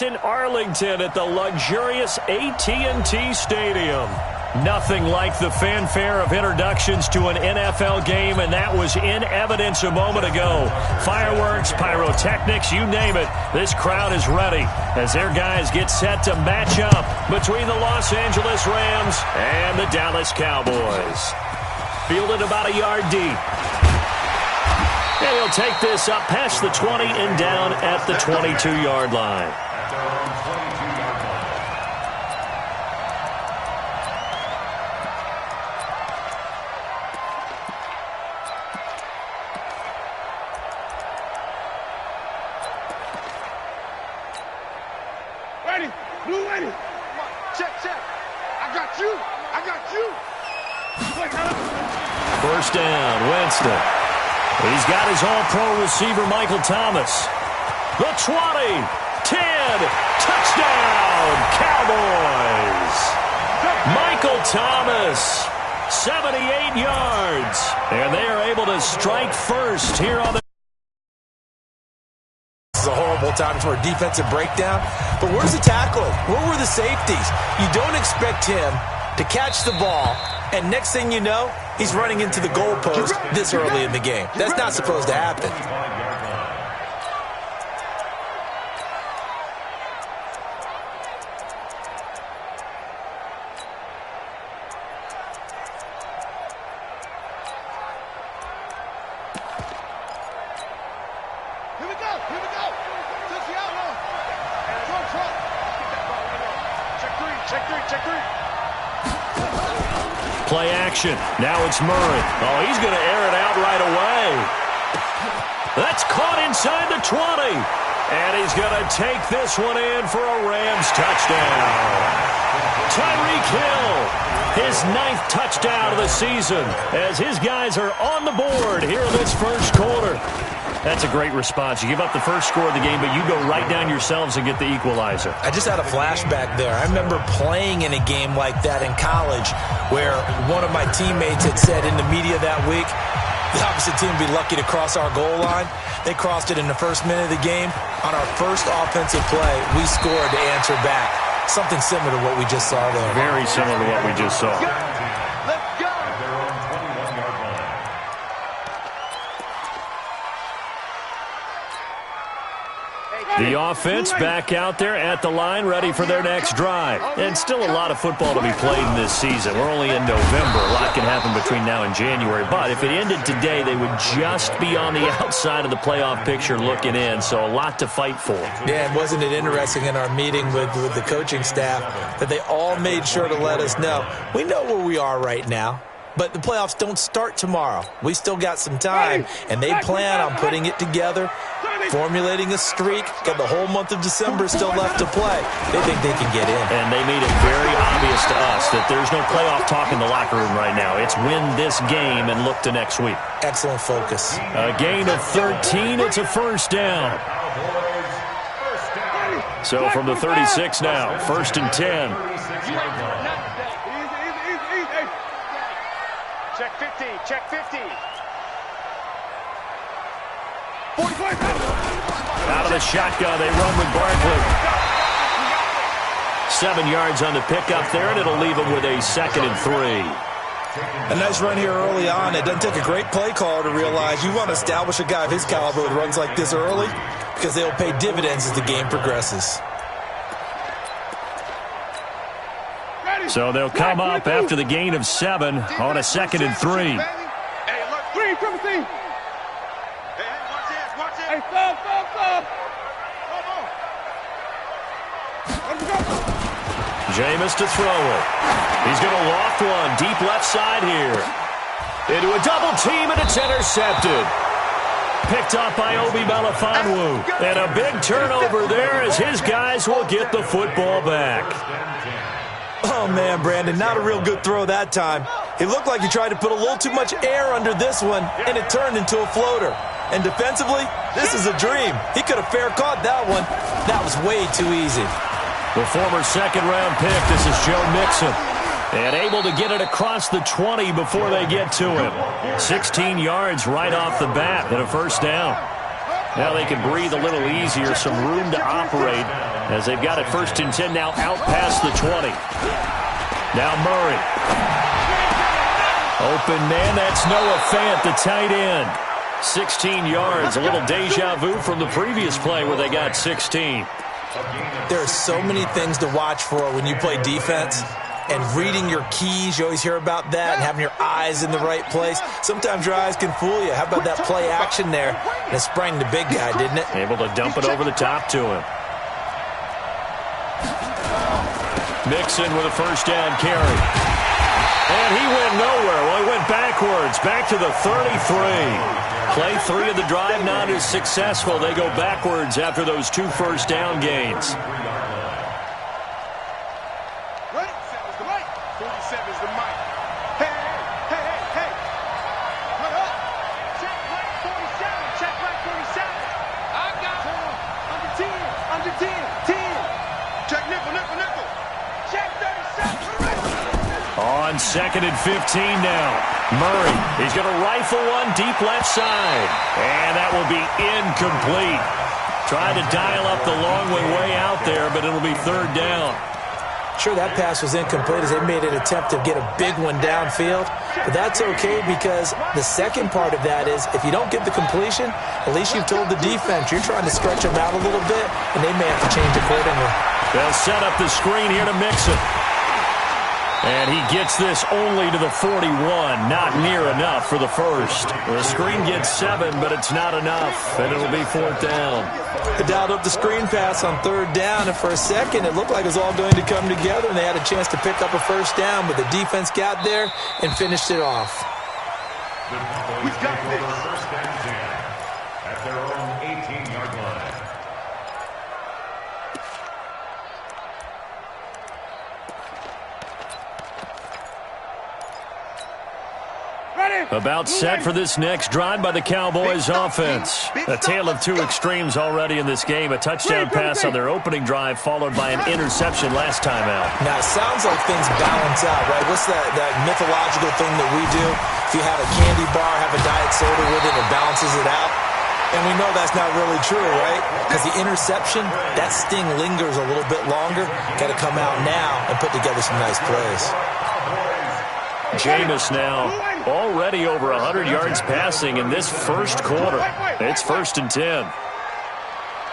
In Arlington at the luxurious AT&T Stadium. Nothing like the fanfare of introductions to an NFL game, and that was in evidence a moment ago. Fireworks, pyrotechnics, you name it. This crowd is ready as their guys get set to match up between the Los Angeles Rams and the Dallas Cowboys. Fielded about a yard deep. And he'll take this up past the 20 and down at the 22-yard line. Ready, blue ready. Check, check. I got you. I got you. First down, Winston. He's got his all-pro receiver, Michael Thomas. The 20, 10, touchdown, Cowboys. Michael Thomas, 78 yards. And they are able to strike first here on the... This is a horrible time for a defensive breakdown. But where's the tackling? Where were the safeties? You don't expect him to catch the ball, and next thing you know, he's running into the goalpost this early in the game. That's not supposed to happen. Here we go. Here we go. Touch the outlaw. Trump. Check three. Check three. Check three. Play action. Now it's Murray. Oh, he's going to air it out right away. That's caught inside the 20. And he's going to take this one in for a Rams touchdown. Tyreek Hill, his 9th touchdown of the season, as his guys are on the board here in this first quarter. That's a great response. You give up the first score of the game, but you go right down yourselves and get the equalizer. I just had a flashback there. I remember playing in a game like that in college where one of my teammates had said in the media that week, the opposite team would be lucky to cross our goal line. They crossed it in the first minute of the game. On our first offensive play, we scored to answer back. Something similar to what we just saw there. Very similar to what we just saw. Let's go. The offense back out there at the line, ready for their next drive. And still a lot of football to be played in this season. We're only in November. A lot can happen between now and January. But if it ended today, they would just be on the outside of the playoff picture looking in. So a lot to fight for. Yeah, and wasn't it interesting in our meeting with the coaching staff that they all made sure to let us know, we know where we are right now. But the playoffs don't start tomorrow. We still got some time, and they plan on putting it together, formulating a streak. Got the whole month of December still left to play. They think they can get in. And they made it very obvious to us that there's no playoff talk in the locker room right now. It's win this game and look to next week. Excellent focus. A gain of 13. It's a first down. So from the 36 now, 1st and 10. Check 50. Check 50. Out of the shotgun, they run with Barkley. 7 yards on the pickup there, and it'll leave them with a 2nd and 3. A nice run here early on. It doesn't take a great play caller to realize you want to establish a guy of his caliber with runs like this early because they'll pay dividends as the game progresses. So they'll come up after the gain of 7 on a 2nd and 3. Hey, look. 3, Timothy. Hey, watch this. Watch this. Hey, stop. Jameis to throw it. He's going to loft one deep left side here. Into a double team, and it's intercepted. Picked up by Obi Melifonwu. And a big turnover there as his guys will get the football back. Oh, man, Brandon, not a real good throw that time. It looked like he tried to put a little too much air under this one, and it turned into a floater. And defensively, this is a dream. He could have fair caught that one. That was way too easy. The former second-round pick, this is Joe Mixon. And able to get it across the 20 before they get to him. 16 yards right off the bat and a first down. Now they can breathe a little easier, some room to operate as they've got it 1st and 10 now out past the 20. Now Murray. Open man, that's Noah Fant, the tight end. 16 yards, a little deja vu from the previous play where they got 16. There are so many things to watch for when you play defense. And reading your keys, you always hear about that, and having your eyes in the right place. Sometimes your eyes can fool you. How about that play action there? And it sprang the big guy, didn't it? Able to dump it over the top to him. Mixon with a 1st down carry. And he went nowhere. Well, he went backwards, back to the 33. Play 3 of the drive not as successful. They go backwards after those 2 1st down gains. On 2nd and 15 now. Murray, he's going to rifle one deep left side. And that will be incomplete. Trying to dial up the long one way out there, but it'll be 3rd down. Sure, that pass was incomplete as they made an attempt to get a big one downfield. But that's okay because the second part of that is if you don't get the completion, at least you've told the defense you're trying to stretch them out a little bit, and they may have to change accordingly. They'll set up the screen here to Mixon. And he gets this only to the 41. Not near enough for the 1st. The screen gets 7, but it's not enough. And it'll be 4th down. They dialed up the screen pass on 3rd down. And for a second, it looked like it was all going to come together. And they had a chance to pick up a 1st down. But the defense got there and finished it off. We've got this. 1st and 10 at their own 18-yard line. About set for this next drive by the Cowboys offense. A tale of 2 extremes already in this game. A touchdown pass on their opening drive followed by an interception last time out. Now, it sounds like things balance out, right? What's that mythological thing that we do? If you have a candy bar, have a diet soda with it, it balances it out. And we know that's not really true, right? Because the interception, that sting lingers a little bit longer. Got to come out now and put together some nice plays. Jameis now already over 100 yards passing in this 1st quarter. It's 1st and 10.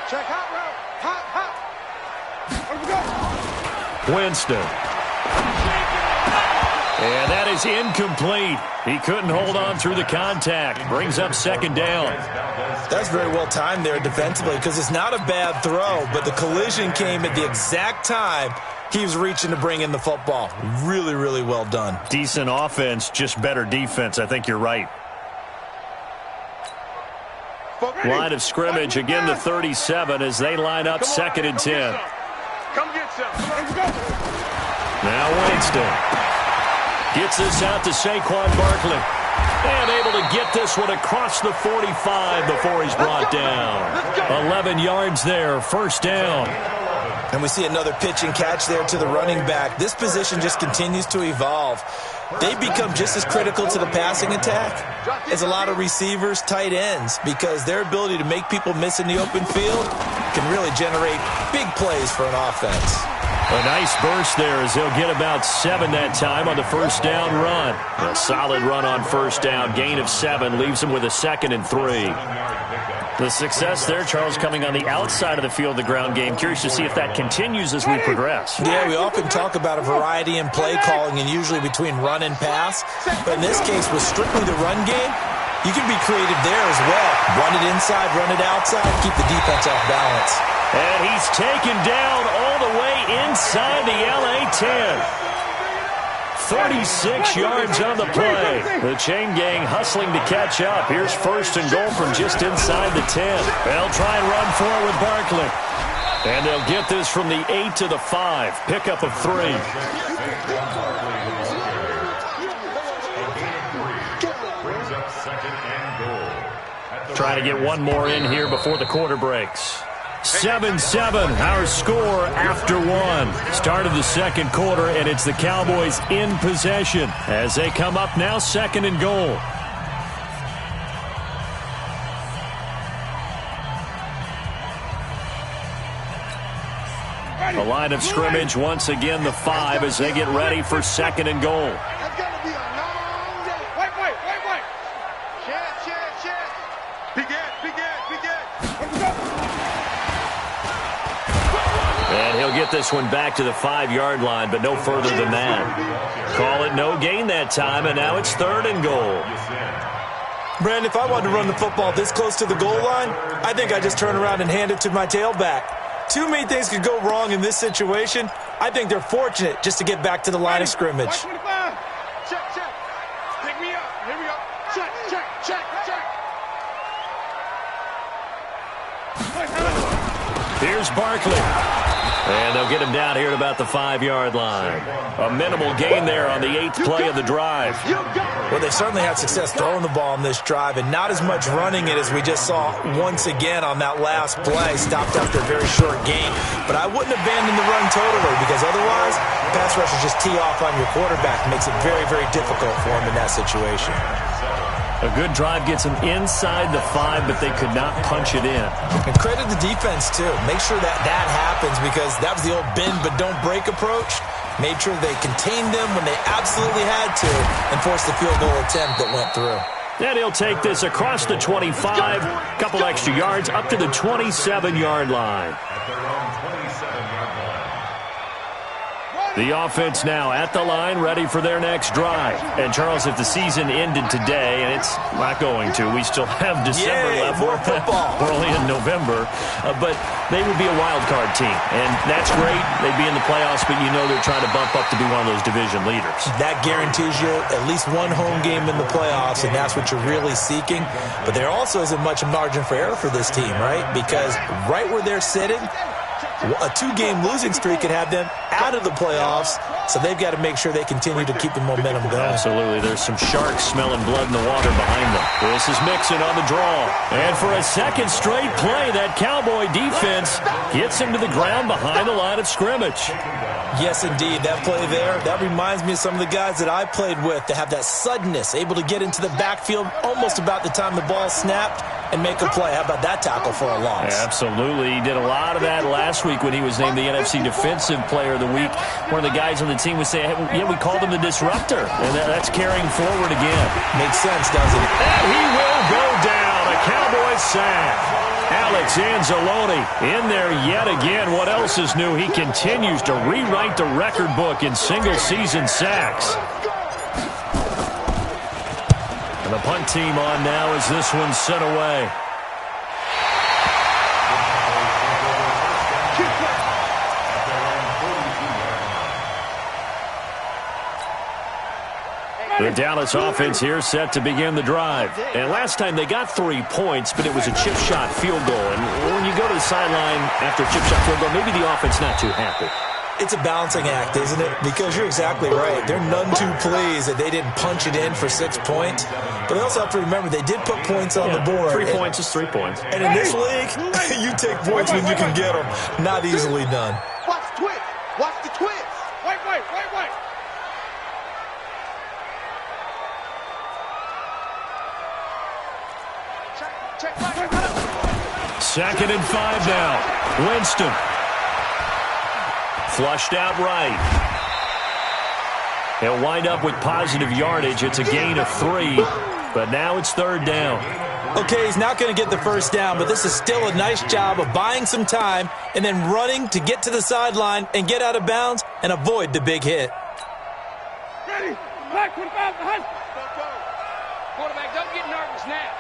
Check hot route. Hot. Winston. And that is incomplete. He couldn't hold on through the contact. Brings up 2nd down. That's very well timed there defensively because it's not a bad throw, but the collision came at the exact time he was reaching to bring in the football. Really, really well done. Decent offense, just better defense. I think you're right. Line of scrimmage, again to 37 as they line up 2nd and 10. Come get some. Now Winston gets this out to Saquon Barkley. And able to get this one across the 45 before he's brought down. 11 yards there, 1st down. And we see another pitch and catch there to the running back. This position just continues to evolve. They become just as critical to the passing attack as a lot of receivers, tight ends, because their ability to make people miss in the open field can really generate big plays for an offense. A nice burst there as they'll get about 7 that time on the 1st down run. A solid run on 1st down. Gain of 7 leaves them with a 2nd and 3. The success there, Charles, coming on the outside of the field, the ground game. Curious to see if that continues as we progress. Yeah, we often talk about a variety in play calling and usually between run and pass. But in this case, with strictly the run game, you can be creative there as well. Run it inside, run it outside, keep the defense off balance. And he's taken down all the way inside the LA 10. 36 yards on the play. The chain gang hustling to catch up. Here's 1st and goal from just inside the 10. They'll try and run forward with Barkley. And they'll get this from the 8 to the 5. Pickup of 3. Trying to get one more in here before the quarter breaks. 7-7, our score after 1. Start of the 2nd quarter, and it's the Cowboys in possession as they come up now 2nd and goal. The line of scrimmage, once again, the 5 as they get ready for 2nd and goal. That's going to be a long day. Wait. Chance. Begin. And he'll get this one back to the 5-yard line, but no further than that. Call it no gain that time, and now it's 3rd and goal. Brandon, if I wanted to run the football this close to the goal line, I think I just turn around and hand it to my tailback. Too many things could go wrong in this situation. I think they're fortunate just to get back to the line of scrimmage. Check. Pick me up. Here we go. Check. Here's Barkley. And they'll get him down here at about the 5-yard line. A minimal gain there on the 8th play of the drive. Well, they certainly had success throwing the ball on this drive, and not as much running it as we just saw once again on that last play. Stopped after a very short gain. But I wouldn't abandon the run totally, because otherwise, pass rushers just tee off on your quarterback. It makes it very, very difficult for him in that situation. A good drive gets them inside the 5, but they could not punch it in. And credit the defense, too. Make sure that happens, because that was the old bend but don't break approach. Made sure they contained them when they absolutely had to and forced the field goal attempt that went through. And he'll take this across the 25, couple extra yards, up to the 27-yard line. The offense now at the line, ready for their next drive. And, Charles, if the season ended today, and it's not going to, we still have December left. More football. We're only in November. But they would be a wild card team. And that's great. They'd be in the playoffs, but you know they're trying to bump up to be one of those division leaders. That guarantees you at least one home game in the playoffs, and that's what you're really seeking. But there also isn't much margin for error for this team, right? Because right where they're sitting, a 2-game losing streak could have them out of the playoffs, so they've got to make sure they continue to keep the momentum going. Absolutely. There's some sharks smelling blood in the water behind them. This is Mixon on the draw. And for a second straight play, that Cowboy defense gets him to the ground behind the line of scrimmage. Yes, indeed. That play there, that reminds me of some of the guys that I played with to have that suddenness, able to get into the backfield almost about the time the ball snapped and make a play. How about that tackle for a loss? Absolutely. He did a lot of that last week when he was named the NFC Defensive Player of the Week. One of the guys on the team would say, yeah, we called him the disruptor. And that's carrying forward again. Makes sense, doesn't it? And he will go down. A Cowboy sack. Alex Anzalone in there yet again. What else is new? He continues to rewrite the record book in single-season sacks. And the punt team on now as this one's sent away. The Dallas offense here set to begin the drive. And last time they got 3 points, but it was a chip shot field goal. And when you go to the sideline after a chip shot field goal, maybe the offense not too happy. It's a balancing act, isn't it? Because you're exactly right. They're none too pleased that they didn't punch it in for 6 points. But they also have to remember they did put points on the board. 3 points is 3 points. And in this league, you take points when you can get them. Not easily done. Watch the twist. Watch the twist. Wait. Check. 2nd and 5 now. Winston. Flushed out right. He'll wind up with positive yardage. It's a gain of 3, but now it's 3rd down. Okay, he's not going to get the first down, but this is still a nice job of buying some time and then running to get to the sideline and get out of bounds and avoid the big hit. Ready. Black 25 behind. Quarterback, don't get nervous now.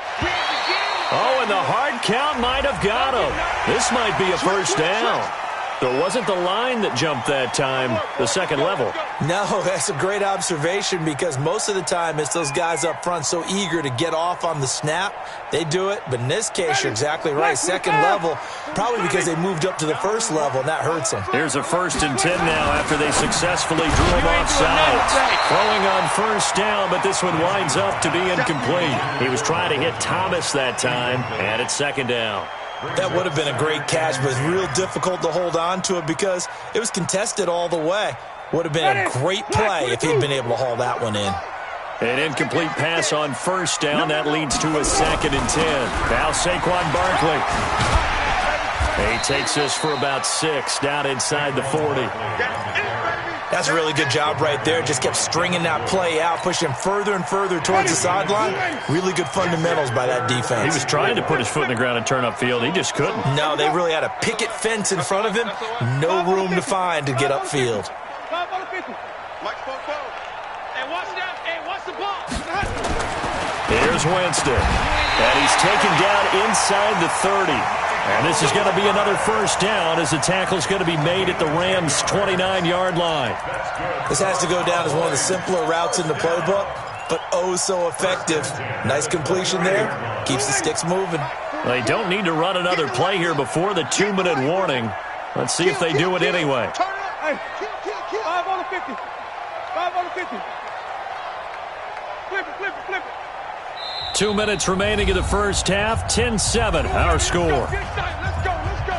Oh, and the hard count might have got him. This might be a first down. So it wasn't the line that jumped that time, the second level. No, that's a great observation because most of the time it's those guys up front so eager to get off on the snap. They do it, but in this case, you're exactly right. Second level, probably because they moved up to the first level, and that hurts them. Here's a 1st and 10 now after they successfully drew him off sides. Throwing on first down, but this one winds up to be incomplete. He was trying to hit Thomas that time, and it's 2nd down. That would have been a great catch, but it's real difficult to hold on to it because it was contested all the way. Would have been a great play if he'd been able to haul that one in. An incomplete pass on first down. That leads to a 2nd and 10. Now Saquon Barkley. He takes this for about 6 down inside the 40. That's a really good job right there. Just kept stringing that play out, pushing further and further towards the sideline. Really good fundamentals by that defense. He was trying to put his foot in the ground and turn upfield. He just couldn't. No, they really had a picket fence in front of him. No room to find to get upfield. Here's Winston. And he's taken down inside the 30. And this is going to be another first down as the tackle's going to be made at the Rams' 29-yard line. This has to go down as one of the simpler routes in the playbook, but oh so effective. Nice completion there. Keeps the sticks moving. They don't need to run another play here before the 2-minute warning. Let's see if they do it anyway. 5 on the 50. 5 on the 50. Flip it. 2 minutes remaining in the first half. 10-7, our score. Let's go.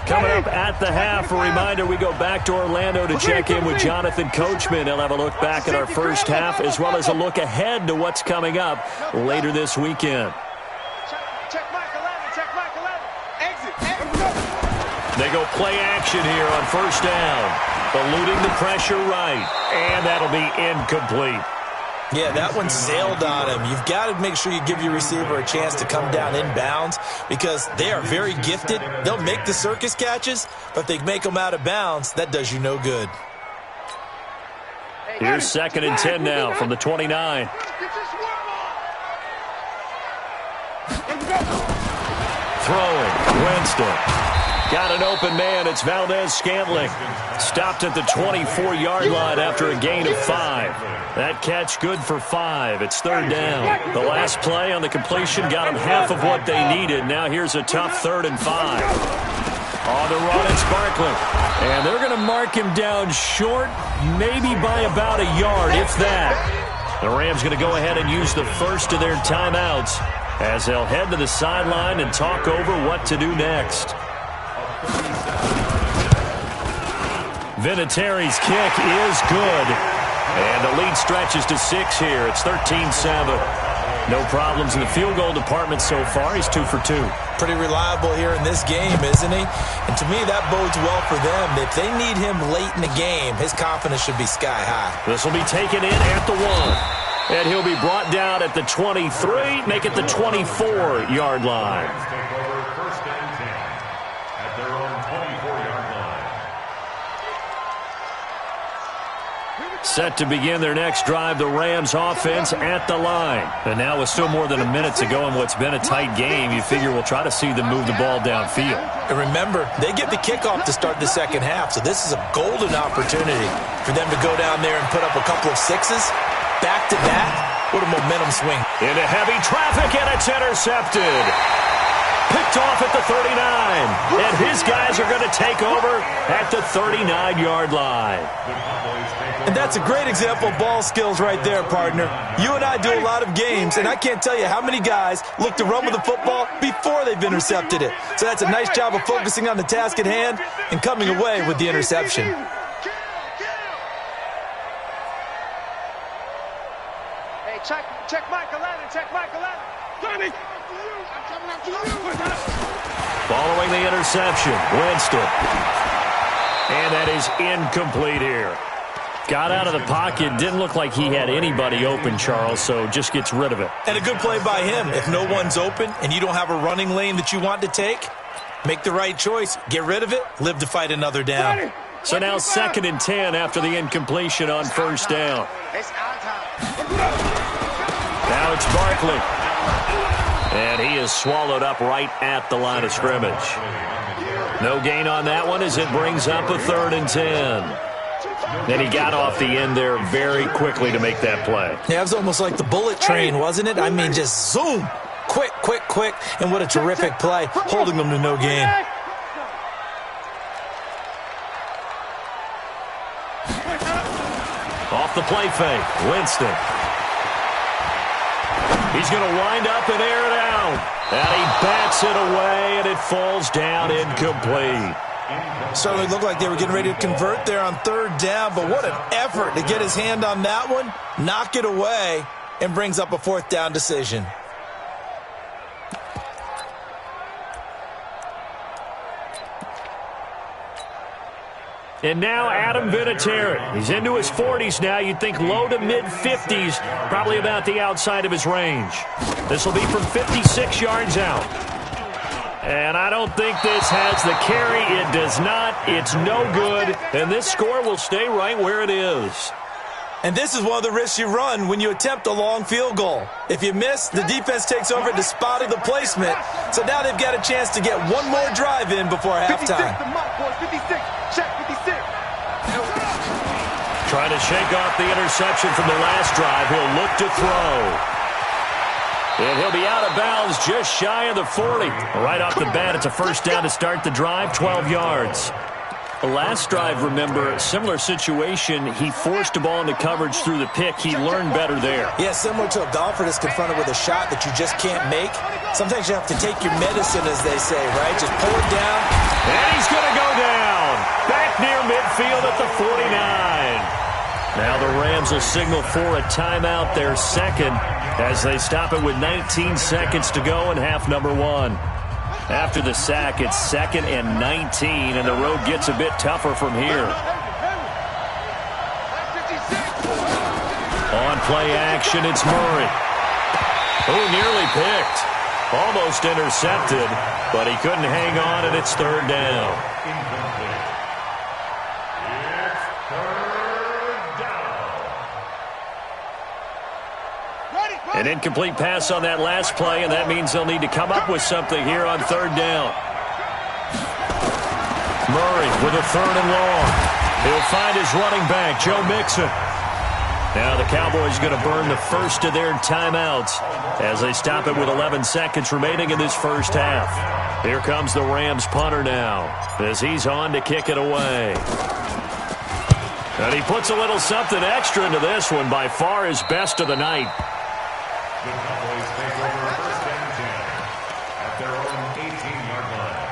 Coming up at the half, a reminder, we go back to Orlando to check in with Jonathan Coachman. He'll have a look back at our first half as well as a look ahead to what's coming up later this weekend. Check Mike 11. Exit. They go play action here on first down. Eluding the pressure right. And that'll be incomplete. Yeah, that one sailed on him. You've got to make sure you give your receiver a chance to come down inbounds because they are very gifted. They'll make the circus catches, but if they make them out of bounds, that does you no good. Here's 2nd and 10 now from the 29. Throwing, Winston. Got an open man. It's Valdez-Scantling. Stopped at the 24-yard line after a gain of 5. That catch good for 5. It's 3rd down. The last play on the completion got them half of what they needed. Now here's a tough 3rd and 5. On the run, it's Barkley. And they're going to mark him down short, maybe by about a yard, if that. The Rams going to go ahead and use the first of their timeouts as they'll head to the sideline and talk over what to do next. Vinatieri's kick is good. And the lead stretches to 6 here. It's 13-7. No problems in the field goal department so far. He's 2 for 2. Pretty reliable here in this game, isn't he? And to me, that bodes well for them. If they need him late in the game, his confidence should be sky high. This will be taken in at the 1. And he'll be brought down at the 23, make it the 24-yard line. Set to begin their next drive, the Rams offense at the line. And now with still more than a minute to go in what's been a tight game, you figure we'll try to see them move the ball downfield. And remember, they get the kickoff to start the second half, so this is a golden opportunity for them to go down there and put up a couple of 6s back-to-back. What a momentum swing. Into heavy traffic, and it's intercepted. Picked off at the 39. And his guys are going to take over at the 39-yard line. And that's a great example of ball skills right there, partner. You and I do a lot of games, and I can't tell you how many guys look to run with the football before they've intercepted it. So that's a nice job of focusing on the task at hand and coming away with the interception. Hey, check Mike 11. Check Mike 11. Tommy! Following the interception, Winston. And that is incomplete here. Got out of the pocket. Didn't look like he had anybody open, Charles, so just gets rid of it. And a good play by him. If no one's open and you don't have a running lane that you want to take, make the right choice. Get rid of it. Live to fight another down. So now 2nd and 10 after the incompletion on first down. Now it's Barkley. And he is swallowed up right at the line of scrimmage. No gain on that one as it brings up a 3rd and 10. Then he got off the end there very quickly to make that play. Yeah, it was almost like the bullet train, wasn't it? I mean, just zoom. Quick. And what a terrific play, holding them to no gain. Off the play fake, Winston. He's going to wind up and air it out. And he bats it away, and it falls down incomplete. Certainly looked like they were getting ready to convert there on third down, but what an effort to get his hand on that one, knock it away, and brings up a fourth down decision. And now Adam Vinatieri. He's into his 40s now. You'd think low to mid-50s, probably about the outside of his range. This will be from 56 yards out. And I don't think this has the carry. It does not. It's no good. And this score will stay right where it is. And this is one of the risks you run when you attempt a long field goal. If you miss, the defense takes over at the spot of the placement. So now they've got a chance to get one more drive in before halftime. 56, check 56. Trying to shake off the interception from the last drive. He'll look to throw. And he'll be out of bounds just shy of the 40. Right off the bat, it's a first down to start the drive, 12 yards. The last drive, remember, similar situation. He forced the ball into coverage through the pick. He learned better there. Yeah, similar to a golfer that's confronted with a shot that you just can't make. Sometimes you have to take your medicine, as they say, right? Just pull it down. And he's going to go down. Back near midfield at the 49. Now the Rams will signal for a timeout, their second, as they stop it with 19 seconds to go in half number one. After the sack, it's 2nd and 19, and the road gets a bit tougher from here. On play action, it's Murray. Oh, nearly picked. Almost intercepted, but he couldn't hang on, and it's third down. An incomplete pass on that last play, and that means they'll need to come up with something here on third down. Murray with a 3rd and long. He'll find his running back, Joe Mixon. Now the Cowboys are going to burn the first of their timeouts as they stop it with 11 seconds remaining in this first half. Here comes the Rams punter now as he's on to kick it away. And he puts a little something extra into this one, by far his best of the night. The Cowboys take over first and 10 at their own 18-yard line.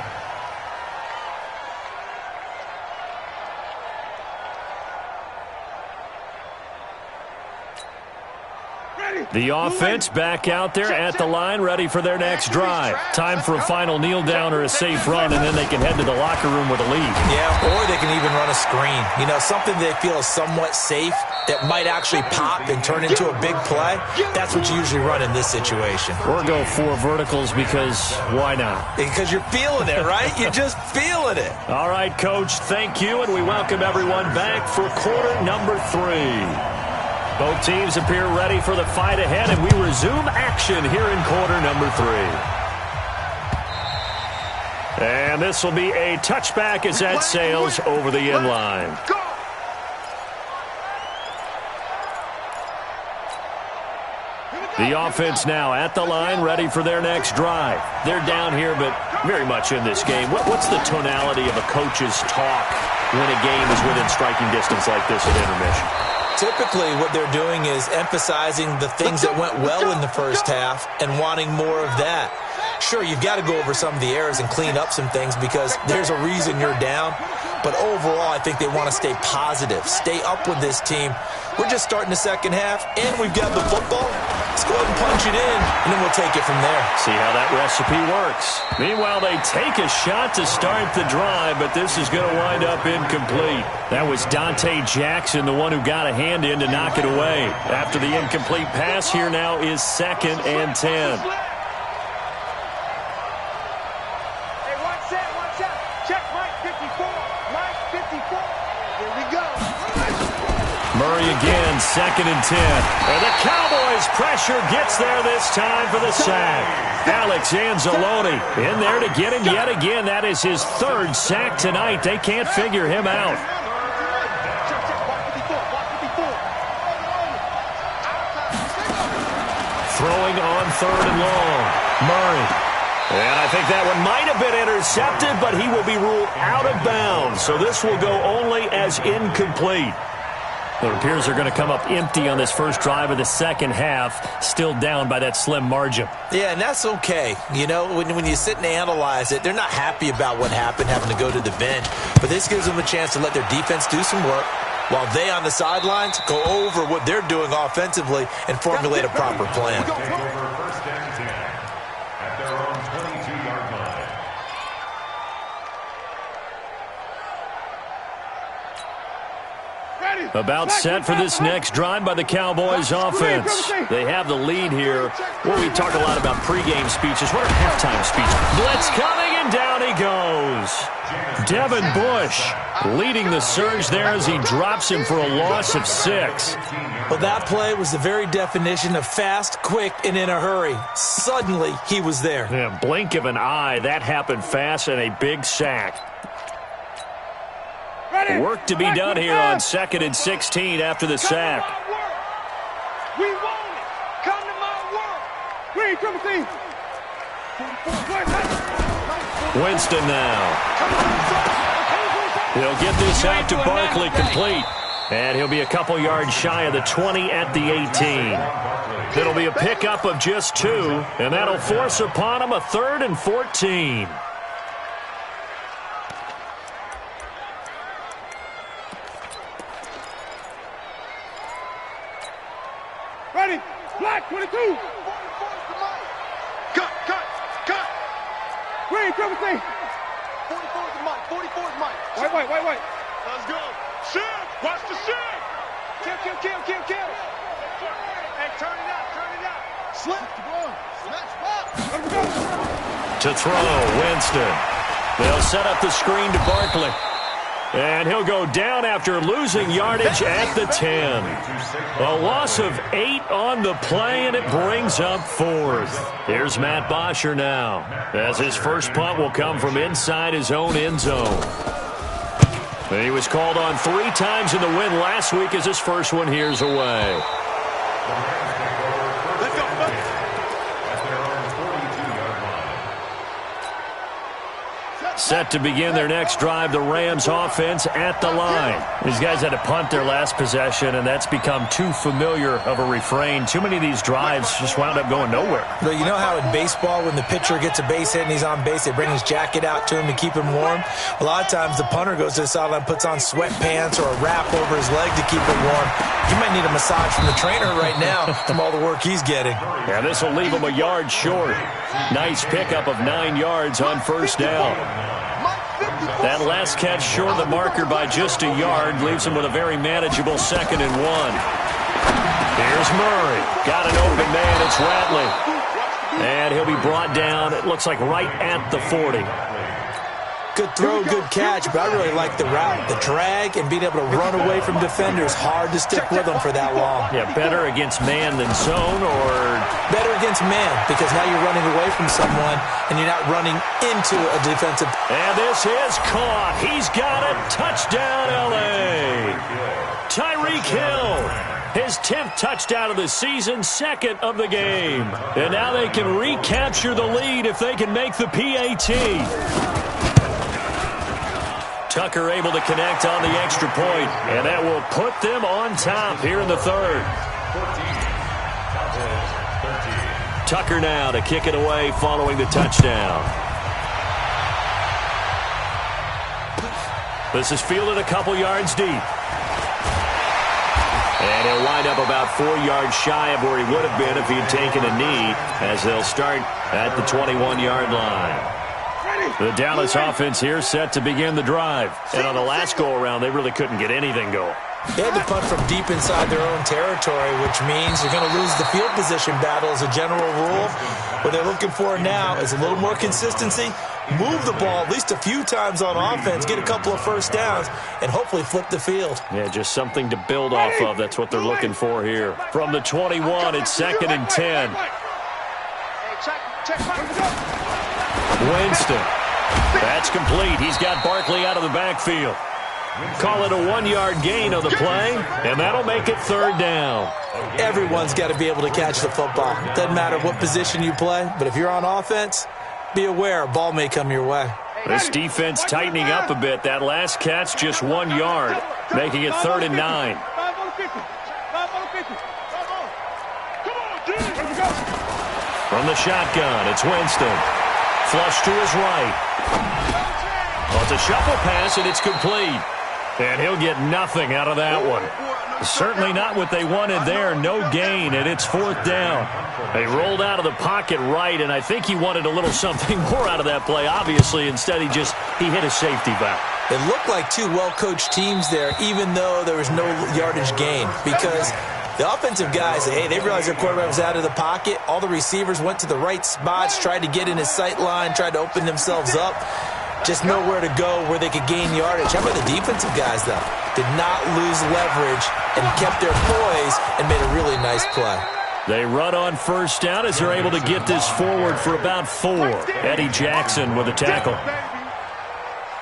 The offense back out there at the line, ready for their next drive. Time for a final kneel down or a safe run, and then they can head to the locker room with a lead. Yeah, or they can even run a screen. You know, something they feel is somewhat safe that might actually pop and turn into a big play. That's what you usually run in this situation. Or go 4 verticals, because why not? Because you're feeling it, right? You're just feeling it. All right, Coach, thank you, and we welcome everyone back for quarter number 3. Both teams appear ready for the fight ahead, and we resume action here in quarter number 3. And this will be a touchback as that sails over the end line. The offense now at the line, ready for their next drive. They're down here, but very much in this game. What's the tonality of a coach's talk when a game is within striking distance like this at intermission? Typically, what they're doing is emphasizing the things that went well in the first half and wanting more of that. Sure, you've got to go over some of the errors and clean up some things because there's a reason you're down. But overall, I think they want to stay positive, stay up with this team. We're just starting the second half, and we've got the football. Let's go ahead and punch it in, and then we'll take it from there. See how that recipe works. Meanwhile, they take a shot to start the drive, but this is going to wind up incomplete. That was Dante Jackson, the one who got a hand in to knock it away. After the incomplete pass, here now is 2nd and 10. Murray again, 2nd and 10. And the Cowboys' pressure gets there this time for the sack. Alex Anzalone in there to get him yet again. That is his 3rd sack tonight. They can't figure him out. Throwing on 3rd and long. Murray. And I think that one might have been intercepted, but he will be ruled out of bounds. So this will go only as incomplete. It appears they're going to come up empty on this first drive of the second half, still down by that slim margin. Yeah, and that's okay. You know, when you sit and analyze it, they're not happy about what happened, having to go to the bench. But this gives them a chance to let their defense do some work while they on the sidelines go over what they're doing offensively and formulate a proper plan. First down 10 at their own 22-yard line. About set for this next drive by the Cowboys offense. They have the lead here. Well, we talk a lot about pregame speeches. What are halftime speeches? Blitz coming, and down he goes. Devin Bush leading the surge there as he drops him for a loss of 6. Well, that play was the very definition of fast, quick, and in a hurry. Suddenly, he was there. Yeah, blink of an eye. That happened fast and a big sack. Work to be done here on 2nd and 16 after the sack. We want it. Come to my work. Wait, come see. Winston now. He'll get this out to Barkley complete. And he'll be a couple yards shy of the 20 at the 18. It'll be a pickup of just 2, and that'll force upon him a 3rd and 14. Ready? Black 22. Cut. Wait, come see. 44's Mike. 44's Mike. Wait. Let's go. Shit. Watch the shit. Kill. Hey, turn it out. Slip. Let's go. To throw, Winston. They'll set up the screen to Barkley. And he'll go down after losing yardage at the 10. A loss of 8 on the play, and it brings up 4th. Here's Matt Bosher now, as his first punt will come from inside his own end zone. He was called on 3 times in the win last week as his first one here's away. Set to begin their next drive, the Rams offense at the line. These guys had to punt their last possession, and that's become too familiar of a refrain. Too many of these drives just wound up going nowhere. But you know how in baseball, when the pitcher gets a base hit and he's on base, they bring his jacket out to him to keep him warm? A lot of times the punter goes to the sideline, puts on sweatpants or a wrap over his leg to keep it warm. You might need a massage from the trainer right now from all the work he's getting. Yeah, this will leave him a yard short. Nice pickup of 9 yards on first down. That last catch short of the marker by just a yard leaves him with a very manageable 2nd and 1. Here's Murray. Got an open man. It's Ratley. And he'll be brought down, it looks like right at the 40. Good throw, good catch, but I really like the route. The drag and being able to run away from defenders, hard to stick with them for that long. Yeah, better against man than zone, or? Better against man, because now you're running away from someone and you're not running into a defensive. And this is caught. He's got it. Touchdown, L.A. Tyreek Hill. His 10th touchdown of the season, 2nd of the game. And now they can recapture the lead if they can make the PAT. Tucker able to connect on the extra point, and that will put them on top here in the 3rd. Tucker now to kick it away following the touchdown. This is fielded a couple yards deep. And he'll wind up about 4 yards shy of where he would have been if he had taken a knee, as they'll start at the 21-yard line. The Dallas offense here set to begin the drive. And on the last go-around, they really couldn't get anything going. They had to punt from deep inside their own territory, which means you're going to lose the field position battle as a general rule. What they're looking for now is a little more consistency, move the ball at least a few times on offense, get a couple of first downs, and hopefully flip the field. Yeah, just something to build off of. That's what they're looking for here. From the 21, it's 2nd and 10. Winston. That's complete. He's got Barkley out of the backfield. Call it a 1-yard gain on the play, and that'll make it 3rd down. Everyone's got to be able to catch the football. Doesn't matter what position you play, but if you're on offense, be aware a ball may come your way. This defense tightening up a bit. That last catch just 1 yard, making it 3rd and 9. From the shotgun, it's Winston. Flush to his right. Well, it's a shuffle pass, and it's complete. And he'll get nothing out of that one. Certainly not what they wanted there. No gain, and it's 4th down. They rolled out of the pocket right, and I think he wanted a little something more out of that play, obviously. Instead, he hit a safety valve. It looked like two well-coached teams there, even though there was no yardage gain, because the offensive guys, hey, they realized their quarterback was out of the pocket. All the receivers went to the right spots, tried to get in his sight line, tried to open themselves up. Just know where to go where they could gain yardage. How about the defensive guys, though? Did not lose leverage and kept their poise and made a really nice play. They run on 1st down as they're able to get this forward for about 4. Eddie Jackson with a tackle.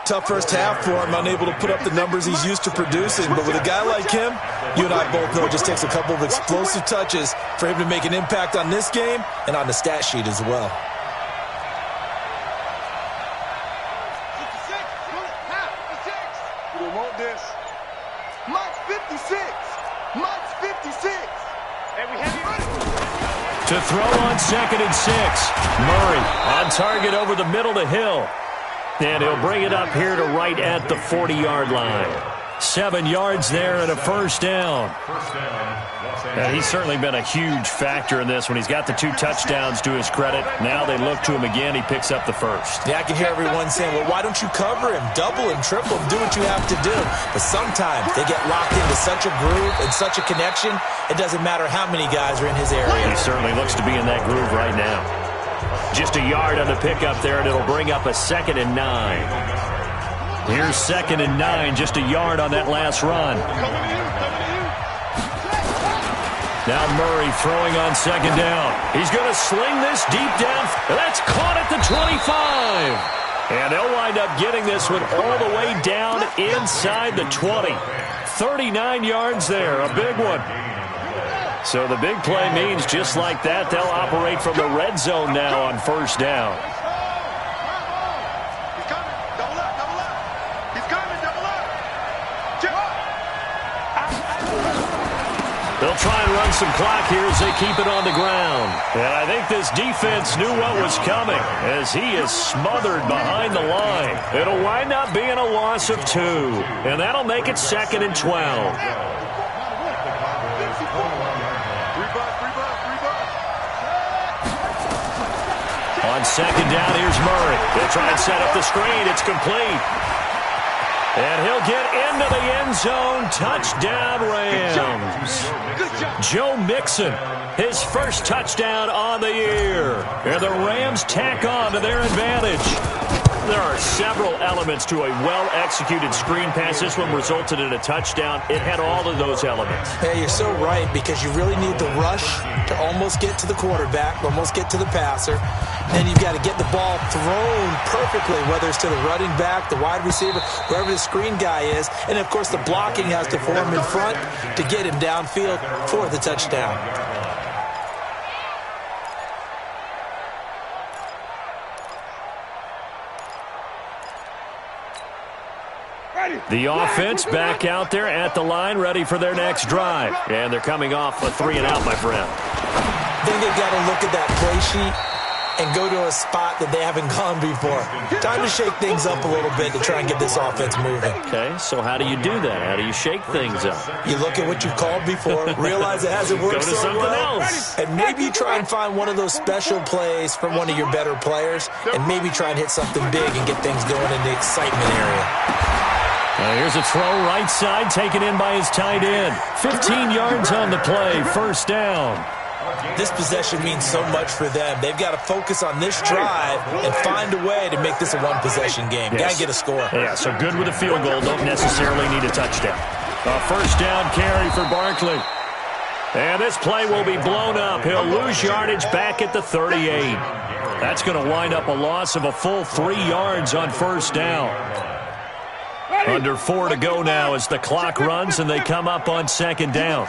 Tough first half for him, unable to put up the numbers he's used to producing. But with a guy like him, you and I both know it just takes a couple of explosive touches for him to make an impact on this game and on the stat sheet as well. To throw on 2nd and 6. Murray on target over the middle to Hill. And he'll bring it up here to right at the 40-yard line. 7 yards there and a 1st down. And he's certainly been a huge factor in this when he's got the 2 touchdowns to his credit. Now they look to him again. He picks up the 1st. Yeah, I can hear everyone saying, well, why don't you cover him? Double him, triple him, do what you have to do. But sometimes they get locked into such a groove and such a connection, it doesn't matter how many guys are in his area. He certainly looks to be in that groove right now. Just a yard on the pickup there, and it'll bring up a 2nd and 9. Here's 2nd and 9, just a yard on that last run. Now Murray throwing on 2nd down. He's going to sling this deep down. That's caught at the 25. And they'll wind up getting this one all the way down inside the 20. 39 yards there, a big one. So the big play means just like that, they'll operate from the red zone now on 1st down. They'll try and run some clock here as they keep it on the ground. And I think this defense knew what was coming as he is smothered behind the line. It'll wind up being a loss of 2. And that'll make it 2nd and 12. On 2nd down, here's Murray. They'll try and set up the screen. It's complete. And he'll get into the end zone. Touchdown, Rams. Joe Mixon, his first touchdown on the year. And the Rams tack on to their advantage. There are several elements to a well-executed screen pass. This one resulted in a touchdown. It had all of those elements. Hey, you're so right, because you really need the rush to almost get to the quarterback, almost get to the passer. Then you've got to get the ball thrown perfectly, whether it's to the running back, the wide receiver, wherever the screen guy is. And, of course, the blocking has to form in front to get him downfield for the touchdown. The offense back out there at the line, ready for their next drive. And they're coming off a 3-and-out, my friend. I think they've got to look at that play sheet and go to a spot that they haven't gone before. Time to shake things up a little bit to try and get this offense moving. Okay, so how do you do that? How do you shake things up? You look at what you've called before, realize it hasn't worked so well, and maybe you try and find one of those special plays from one of your better players, and maybe try and hit something big and get things going in the excitement area. Here's a throw right side, taken in by his tight end. 15 yards on the play, 1st down. This possession means so much for them. They've got to focus on this drive and find a way to make this a one-possession game. Got to get a score. Yeah, so good with a field goal. Don't necessarily need a touchdown. A 1st down carry for Barkley. And this play will be blown up. He'll lose yardage back at the 38. That's going to wind up a loss of a full 3 yards on 1st down. Under 4 to go now as the clock runs and they come up on 2nd down.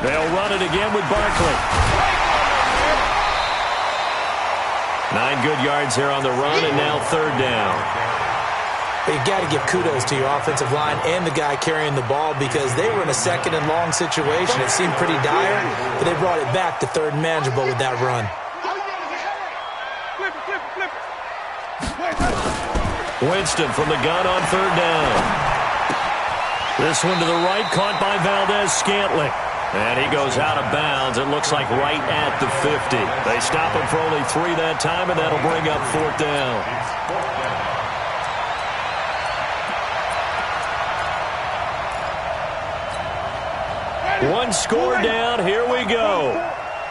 They'll run it again with Barkley. 9 good yards there on the run, and now 3rd down. But you got to give kudos to your offensive line and the guy carrying the ball because they were in a second and long situation. It seemed pretty dire, but they brought it back to third and manageable with that run. Winston from the gun on third down. This one to the right, caught by Valdez-Scantling. And he goes out of bounds. It looks like right at the 50. They stop him for only 3 that time, and that'll bring up fourth down. One score down. Here we go.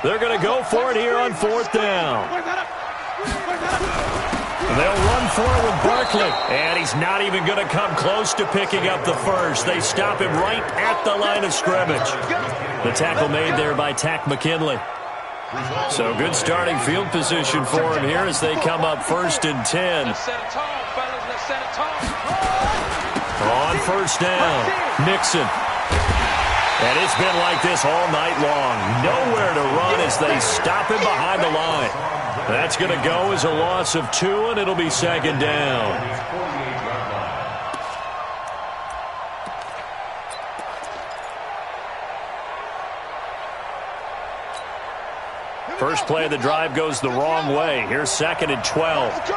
They're going to go for it here on fourth down. They'll run for it with Barkley. And he's not even going to come close to picking up the first. They stop him right at the line of scrimmage. The tackle made there by Tack McKinley. So good starting field position for him here as they come up first and 10. On first down, Mixon. And it's been like this all night long. Nowhere to run as they stop him behind the line. That's going to go as a loss of 2, and it'll be second down. First play of the drive goes the wrong way. Here's second and 12. Watch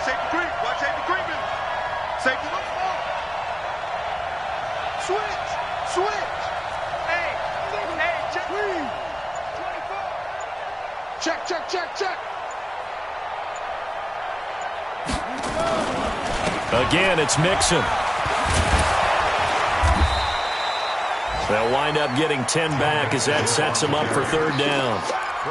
safety creep. Watch safety creeping. Safety. Switch. Hey, check. Check. Again, it's Mixon. They'll wind up getting 10 back as that sets them up for third down.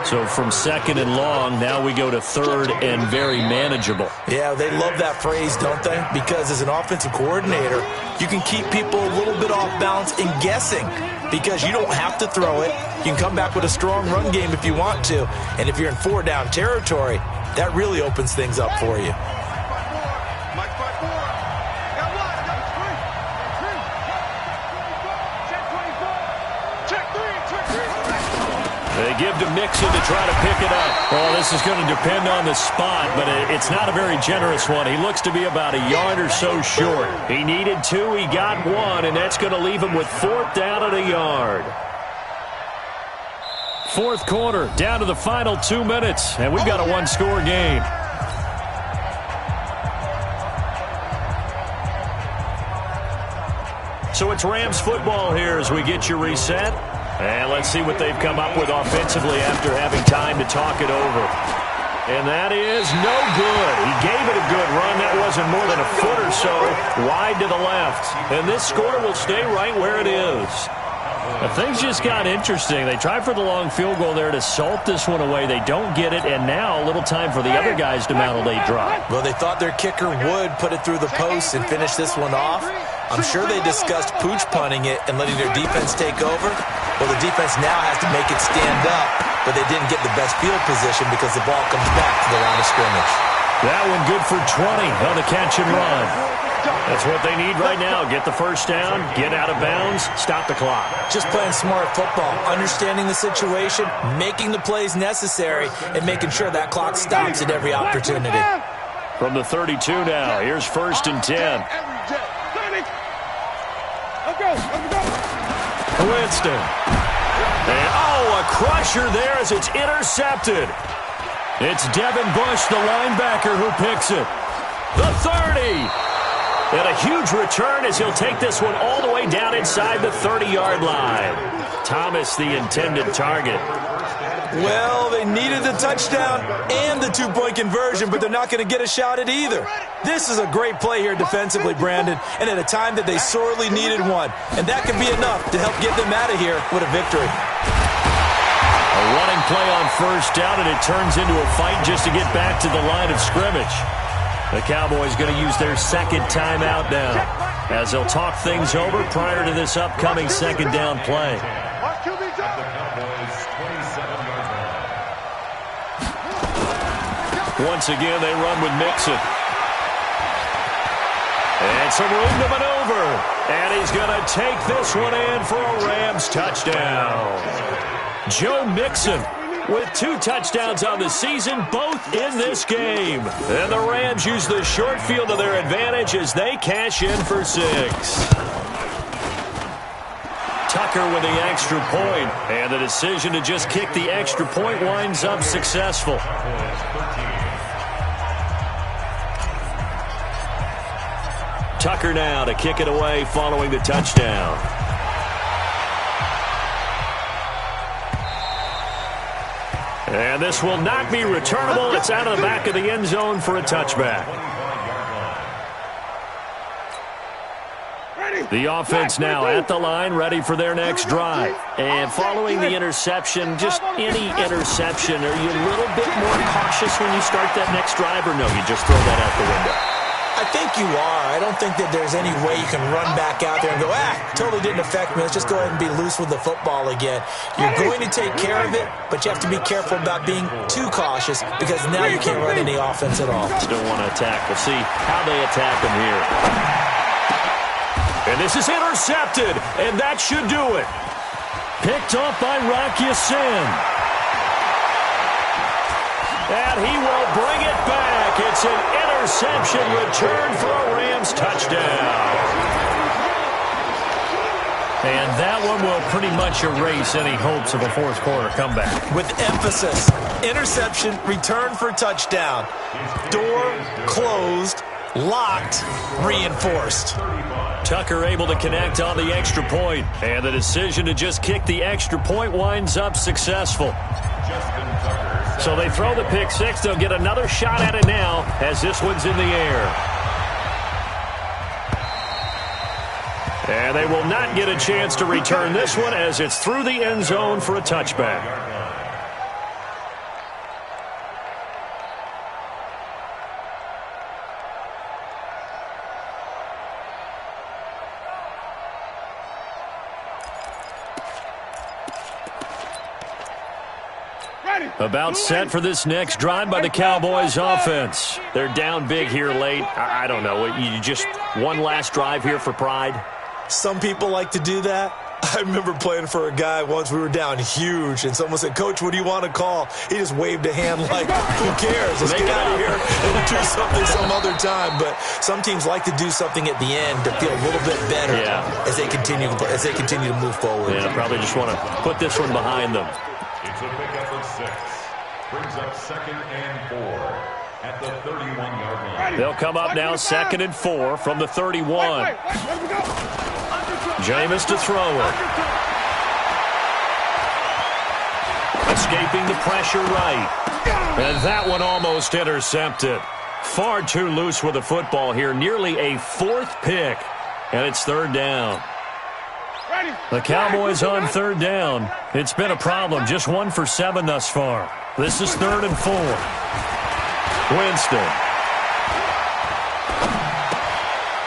So from second and long, now we go to third and very manageable. Yeah, they love that phrase, don't they? Because as an offensive coordinator, you can keep people a little bit off balance and guessing because you don't have to throw it. You can come back with a strong run game if you want to. And if you're in 4-down territory, that really opens things up for you. They give to Mixon to try to pick it up. Well, this is going to depend on the spot, but it's not a very generous one. He looks to be about a yard or so short. He needed 2, he got 1, and that's going to leave him with fourth down at a yard. Fourth quarter, down to the final 2 minutes, and we've got a one-score game. So it's Rams football here as we get you reset. And let's see what they've come up with offensively after having time to talk it over. And that is no good. He gave it a good run. That wasn't more than a foot or so wide to the left. And this score will stay right where it is. Things just got interesting. They tried for the long field goal there to salt this one away. They don't get it, and now a little time for the other guys to mount a late drive. Well, they thought their kicker would put it through the post and finish this one off. I'm sure they discussed pooch punting it and letting their defense take over. Well, the defense now has to make it stand up, but they didn't get the best field position because the ball comes back to the line of scrimmage. That one good for 20 on the catch and run. That's what they need right now. Get the first down, get out of bounds, stop the clock. Just playing smart football, understanding the situation, making the plays necessary, and making sure that clock stops at every opportunity. From the 32 now, here's first and 10. Winston. And, a crusher there as it's intercepted. It's Devin Bush, the linebacker, who picks it. The 30. And a huge return as he'll take this one all the way down inside the 30-yard line. Thomas, the intended target. Well, they needed the touchdown and the two-point conversion, but they're not going to get a shot at either. This is a great play here defensively, Brandon, and at a time that they sorely needed one. And that could be enough to help get them out of here with a victory. A running play on first down, and it turns into a fight just to get back to the line of scrimmage. The Cowboys going to use their second timeout now as they'll talk things over prior to this upcoming second down play. Once again, they run with Mixon. And some room to maneuver. And he's going to take this one in for a Rams touchdown. Joe Mixon with 2 touchdowns on the season, both in this game. And the Rams use the short field to their advantage as they cash in for 6. Tucker with the extra point, and the decision to just kick the extra point winds up successful. Tucker now to kick it away following the touchdown. And this will not be returnable. It's out of the back of the end zone for a touchback. The offense now at the line, ready for their next drive. And following the interception, just any interception, are you a little bit more cautious when you start that next drive, or no, you just throw that out the window? I think you are. I don't think that there's any way you can run back out there and go, totally didn't affect me. Let's just go ahead and be loose with the football again. You're going to take care of it, but you have to be careful about being too cautious because now you can't run any offense at all. Still want to attack. We'll see how they attack them here. And this is intercepted, and that should do it. Picked off by Rocky Sin. And he will bring it back. It's an interception return for a Rams touchdown. And that one will pretty much erase any hopes of a fourth quarter comeback. With emphasis, interception, return for touchdown. Door closed, locked, reinforced. Tucker able to connect on the extra point, and the decision to just kick the extra point winds up successful. So they throw the pick 6. They'll get another shot at it now as this one's in the air. And they will not get a chance to return this one as it's through the end zone for a touchback. About set for this next drive by the Cowboys offense. They're down big here late. I don't know. You just one last drive here for pride? Some people like to do that. I remember playing for a guy once. We were down huge, and someone said, "Coach, what do you want to call?" He just waved a hand like, who cares? Let's get out of here and do something some other time. But some teams like to do something at the end to feel a little bit better as they continue to move forward. Yeah, probably just want to put this one behind them. It's a pickup of 6. Brings up 2nd and 4 at the 31-yard line. They'll come up now 2nd and 4 from the 31. Jameis to throw it. Escaping the pressure right. And that one almost intercepted. Far too loose with the football here. Nearly a 4th pick. And it's 3rd down. The Cowboys on 3rd down. It's been a problem. Just 1 for 7 thus far. This is 3rd and 4. Winston.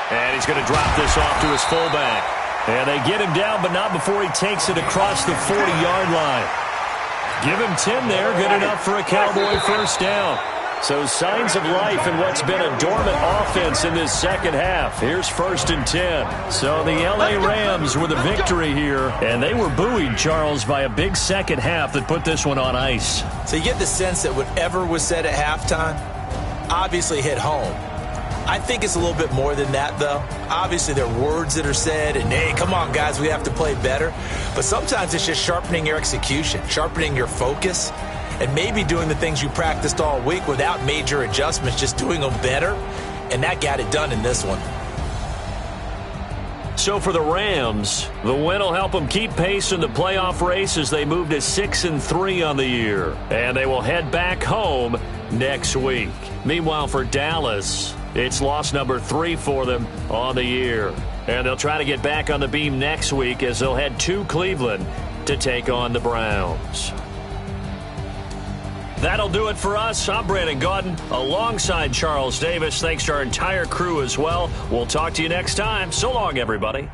And he's going to drop this off to his fullback. And they get him down, but not before he takes it across the 40-yard line. Give him 10 there. Good enough for a Cowboy first down. So signs of life in what's been a dormant offense in this second half. Here's 1st and 10. So the L.A. Rams with a victory here. And they were buoyed, Charles, by a big second half that put this one on ice. So you get the sense that whatever was said at halftime obviously hit home. I think it's a little bit more than that, though. Obviously, there are words that are said, and, hey, come on, guys, we have to play better. But sometimes it's just sharpening your execution, sharpening your focus, and maybe doing the things you practiced all week without major adjustments, just doing them better. And that got it done in this one. So for the Rams, the win will help them keep pace in the playoff race as they move to 6-3 on the year. And they will head back home next week. Meanwhile, for Dallas, it's loss number 3 for them on the year. And they'll try to get back on the beam next week as they'll head to Cleveland to take on the Browns. That'll do it for us. I'm Brandon Gaudin alongside Charles Davis. Thanks to our entire crew as well. We'll talk to you next time. So long, everybody.